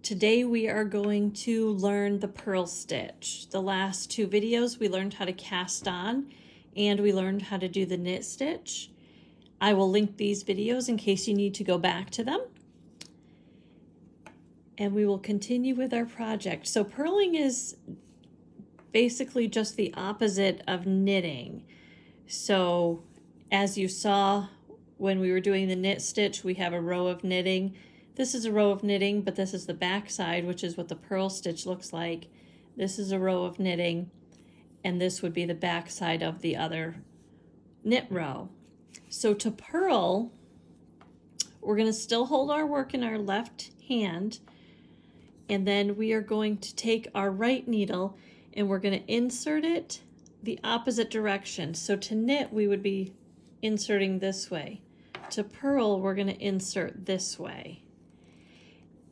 Today we are going to learn the purl stitch. The last two videos we learned how to cast on and we learned how to do the knit stitch. I will link these videos in case you need to go back to them. And we will continue with our project. So purling is basically just the opposite of knitting. So as you saw when we were doing the knit stitch, we have a row of knitting. This is a row of knitting, but this is the back side, which is what the purl stitch looks like. This is a row of knitting, and this would be the back side of the other knit row. So to purl, we're going to still hold our work in our left hand, and then we are going to take our right needle and we're going to insert it the opposite direction. So to knit, we would be inserting this way. To purl, we're going to insert this way.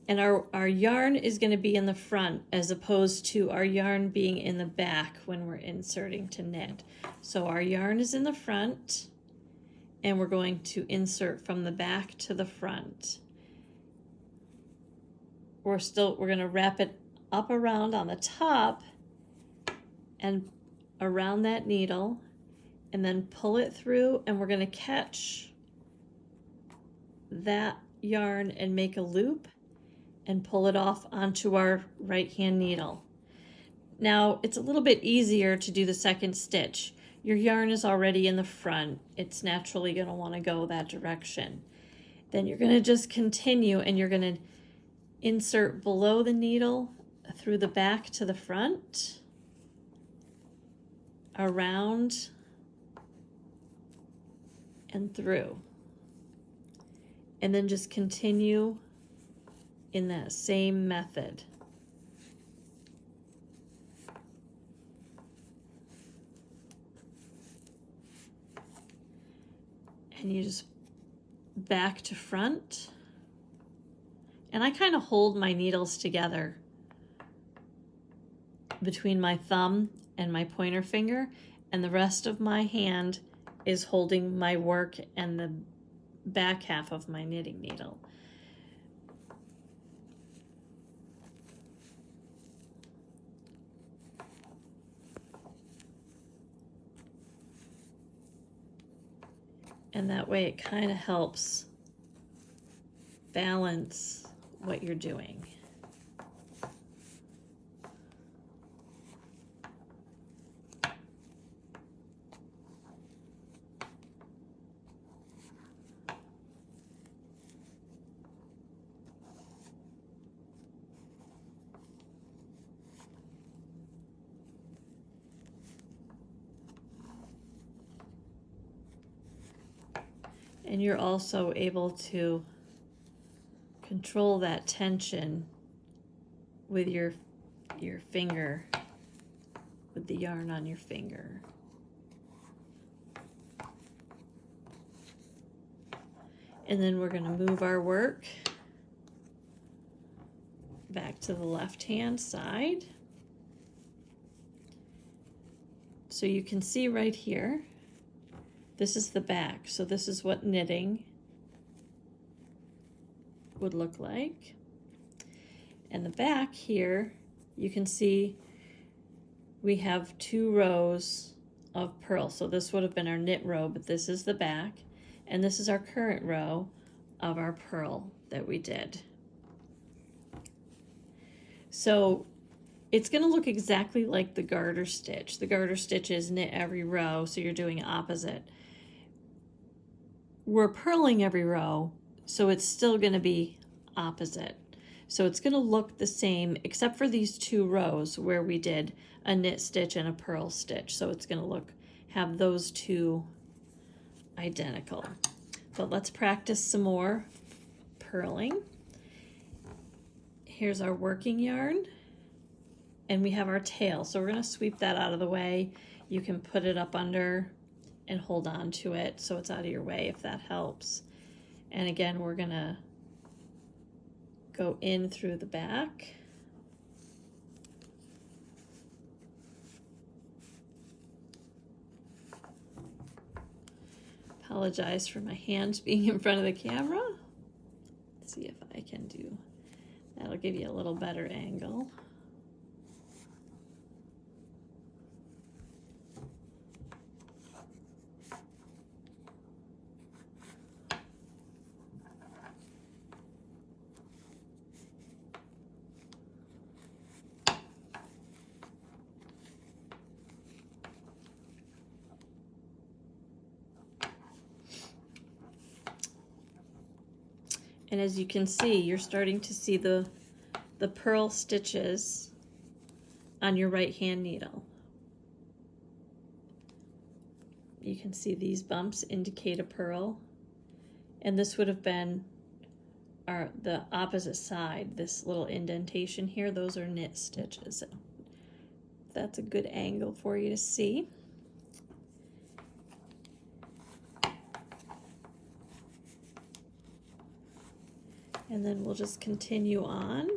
And our yarn is going to be in the front as opposed to our yarn being in the back when we're inserting to knit. So our yarn is in the front and we're going to insert from the back to the front. We're going to wrap it up around on the top and around that needle and then pull it through, and we're going to catch that yarn and make a loop and pull it off onto our right hand needle. Now it's a little bit easier to do the second stitch. Your yarn is already in the front. It's naturally going to want to go that direction. Then you're going to just continue and you're going to insert below the needle through the back to the front, around and through, and then just continue in that same method. And you just back to front. And I kind of hold my needles together between my thumb and my pointer finger, and the rest of my hand is holding my work and the back half of my knitting needle. And that way it kind of helps balance what you're doing. And you're also able to control that tension with your finger, with the yarn on your finger. And then we're going to move our work back to the left-hand side. So you can see right here, this is the back. So this is what knitting would look like. And the back here, you can see we have two rows of purl. So this would have been our knit row, but this is the back. And this is our current row of our purl that we did. So it's going to look exactly like the garter stitch. The garter stitch is knit every row, so you're doing opposite. We're purling every row, so it's still going to be opposite. So it's going to look the same except for these two rows where we did a knit stitch and a purl stitch. So it's going to have those two identical. But let's practice some more purling. Here's our working yarn, and we have our tail. So we're going to sweep that out of the way. You can put it up under and hold on to it so it's out of your way if that helps. And again, we're going to go in through the back. Apologize for my hands being in front of the camera. Let's see if I can do That'll give you a little better angle. And as you can see, you're starting to see the purl stitches on your right hand needle. You can see these bumps indicate a purl, and this would have been the opposite side. This little indentation here, those are knit stitches. That's a good angle for you to see. And then we'll just continue on.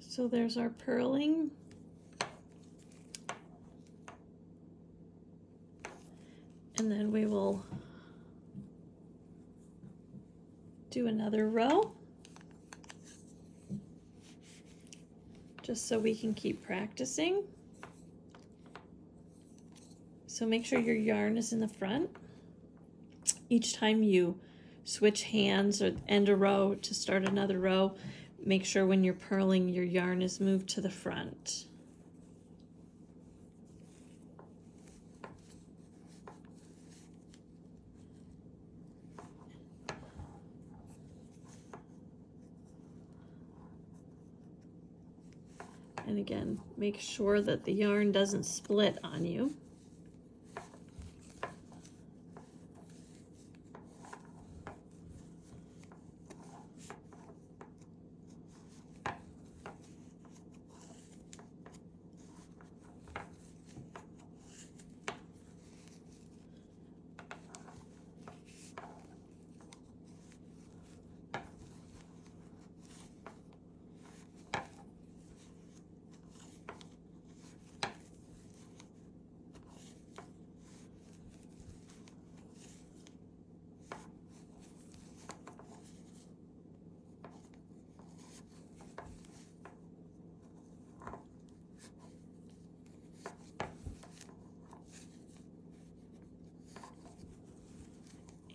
So there's our purling. And then we will do another row, just so we can keep practicing. So make sure your yarn is in the front. Each time you switch hands or end a row to start another row, make sure when you're purling, your yarn is moved to the front. And again, make sure that the yarn doesn't split on you.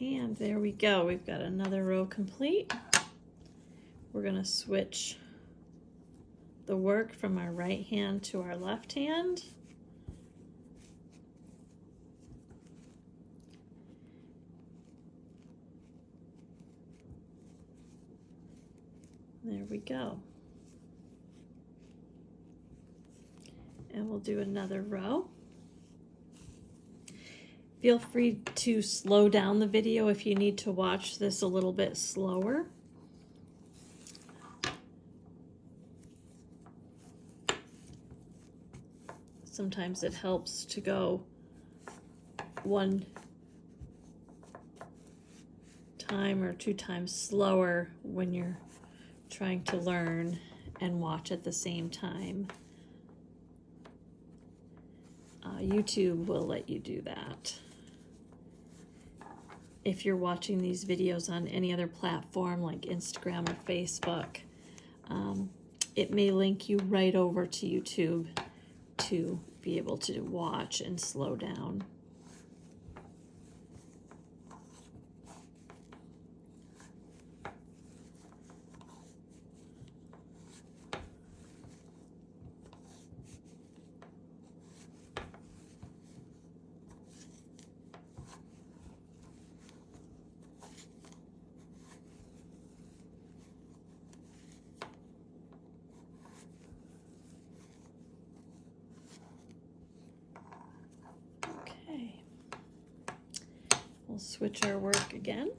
And there we go. We've got another row complete. We're going to switch the work from our right hand to our left hand. There we go. And we'll do another row. Feel free to slow down the video if you need to watch this a little bit slower. Sometimes it helps to go one time or two times slower when you're trying to learn and watch at the same time. YouTube will let you do that. If you're watching these videos on any other platform like Instagram or Facebook, it may link you right over to YouTube to be able to watch and slow down. We'll switch our work again.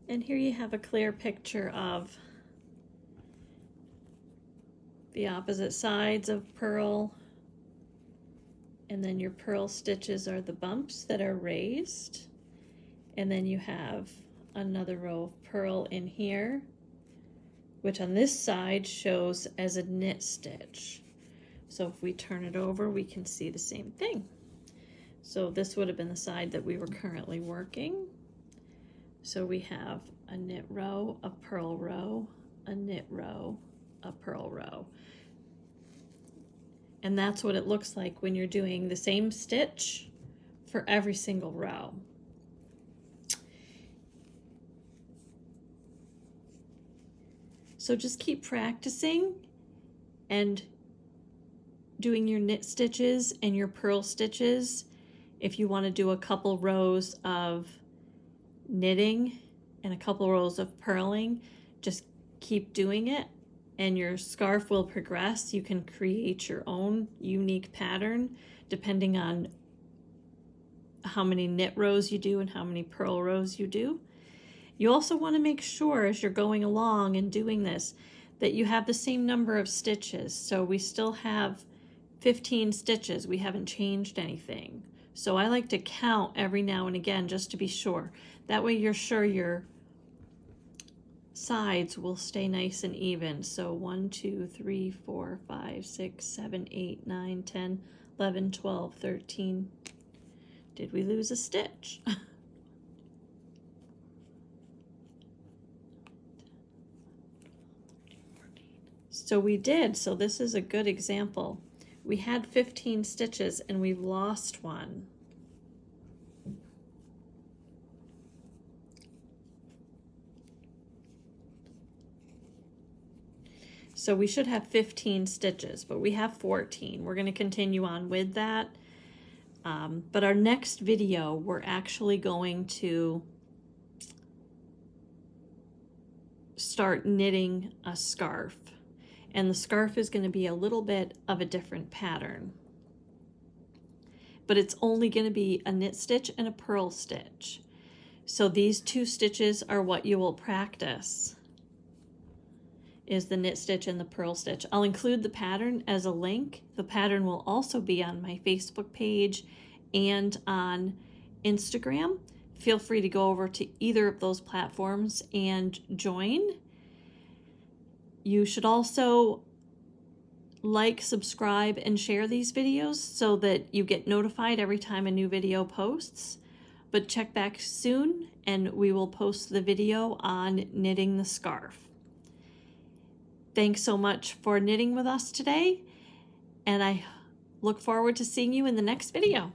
And here you have a clear picture of the opposite sides of purl. And then your purl stitches are the bumps that are raised. And then you have another row of purl in here, which on this side shows as a knit stitch. So if we turn it over, we can see the same thing. So this would have been the side that we were currently working. So we have a knit row, a purl row, a knit row, a purl row. And that's what it looks like when you're doing the same stitch for every single row. So just keep practicing and doing your knit stitches and your purl stitches. If you want to do a couple rows of knitting and a couple rows of purling, just keep doing it and your scarf will progress. You can create your own unique pattern depending on how many knit rows you do and how many purl rows you do. You also want to make sure as you're going along and doing this that you have the same number of stitches. So we still have 15 stitches. We haven't changed anything. So I like to count every now and again just to be sure. That way you're sure your sides will stay nice and even. So 1, 2, 3, 4, 5, 6, 7, 8, 9, 10, 11, 12, 13. Did we lose a stitch? So we did. So this is a good example. We had 15 stitches and we've lost one. So we should have 15 stitches, but we have 14. We're going to continue on with that. But our next video, we're actually going to start knitting a scarf. And the scarf is going to be a little bit of a different pattern. But it's only going to be a knit stitch and a purl stitch. So these two stitches are what you will practice, is the knit stitch and the purl stitch. I'll include the pattern as a link. The pattern will also be on my Facebook page and on Instagram. Feel free to go over to either of those platforms and join. You should also like, subscribe, and share these videos so that you get notified every time a new video posts. But check back soon and we will post the video on knitting the scarf. Thanks so much for knitting with us today, and I look forward to seeing you in the next video.